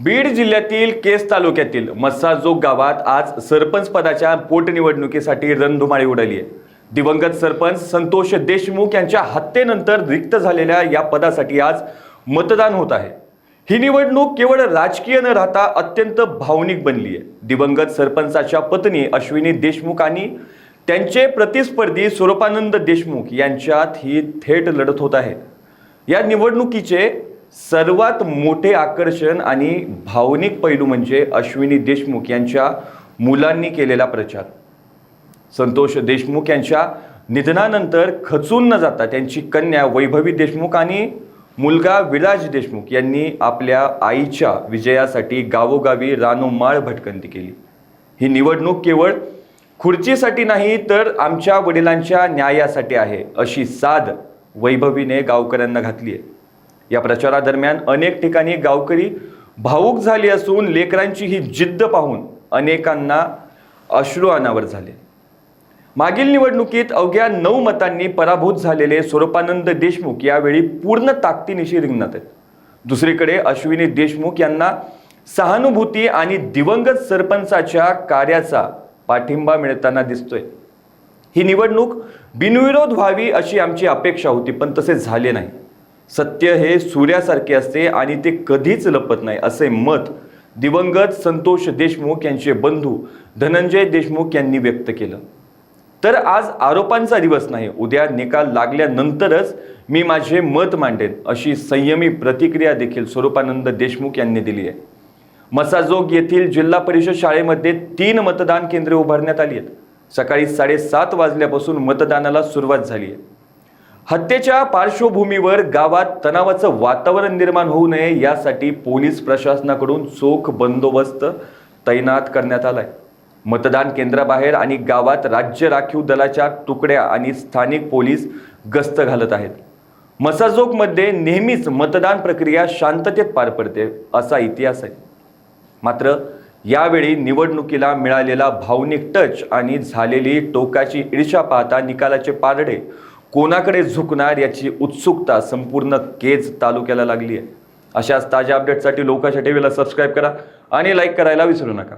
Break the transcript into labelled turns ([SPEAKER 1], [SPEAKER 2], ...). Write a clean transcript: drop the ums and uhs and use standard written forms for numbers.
[SPEAKER 1] बीड जिल्ह्यातील केस तालुक्यातील मस्साजोग गावात आज सरपंच पदाच्या पोटनिवडणुकीसाठी रणधुमाळी उडाली आहे। दिवंगत सरपंच संतोष देशमुख यांच्या हत्येनंतर रिक्त झालेल्या या पदासाठी आज मतदान होत आहे। ही निवडणूक केवळ राजकीय न राहता अत्यंत भावनिक बनली आहे। दिवंगत सरपंचाच्या पत्नी अश्विनी देशमुख आणि त्यांचे प्रतिस्पर्धी स्वरूपानंद देशमुख यांच्यात ही थेट लढत होत आहे। या निवडणुकीचे सर्वात मोठे आकर्षण आणि भावनिक पैलू म्हणजे अश्विनी देशमुख यांच्या मुलांनी केलेला प्रचार। संतोष देशमुख यांच्या निधनानंतर खचून न जाता त्यांची कन्या वैभवी देशमुख आणि मुलगा विराज देशमुख यांनी आपल्या आईच्या विजयासाठी गावोगावी रानोमाळ भटकंती केली। ही निवडणूक केवळ खुर्चीसाठी नाही तर आमच्या वडिलांच्या न्यायासाठी आहे अशी साद वैभवीने गावकऱ्यांना घातली आहे। या प्रचारादरम्यान अनेक ठिकाणी गावकरी भावुक झाले असून लेकरांची ही जिद्द पाहून अनेकांना अश्रू अनावर झाले। मागील निवडणुकीत अवघ्या 9 मतांनी पराभूत झालेले स्वरूपानंद देशमुख यावेळी पूर्ण ताकदीनिशी रिंगणात आहेत। दुसरीकडे अश्विनी देशमुख यांना सहानुभूती आणि दिवंगत सरपंचाच्या कार्याचा पाठिंबा मिळताना दिसतोय। ही निवडणूक बिनविरोध व्हावी अशी आमची अपेक्षा होती, पण तसे झाले नाही। सत्य हे सूर्यासारखे असते आणि ते कधीच लपत नाही असे मत दिवंगत संतोष देशमुख यांचे बंधू धनंजय देशमुख यांनी व्यक्त केलं। तर आज आरोपांचा दिवस नाही, उद्या निकाल लागल्यानंतरच मी माझे मत मांडेन अशी संयमी प्रतिक्रिया देखील स्वरूपानंद देशमुख यांनी दिली आहे। मस्साजोग येथील जिल्हा परिषद शाळेमध्ये 3 मतदान केंद्रे उभारण्यात आली आहेत। सकाळी 7:30 वाजल्यापासून मतदानाला सुरुवात झाली आहे। हत्येच्या पार्श्वभूमीवर गावात तणावाचं वातावरण निर्माण होऊ नये यासाठी पोलीस प्रशासनाकडून चोख बंदोबस्त तैनात करण्यात आलाय। मतदान केंद्राबाहेर आणि गावात राज्य राखीव दलाच्या तुकड्या आणि स्थानिक पोलीस गस्त घालत आहेत। मस्साजोगमध्ये नेहमीच मतदान प्रक्रिया शांततेत पार पडते असा इतिहास आहे। मात्र यावेळी निवडणुकीला मिळालेला भावनिक टच आणि झालेली टोकाची ईर्ष्या पाहता निकालाचे पारडे कोणाकडे झुकणार याची उत्सुकता संपूर्ण केज तालुक्याला लागली आहे। अशाच ताज्या अपडेटसाठी लोकांच्या टीव्हीला सबस्क्राइब करा आणि लाईक करायला विसरू नका।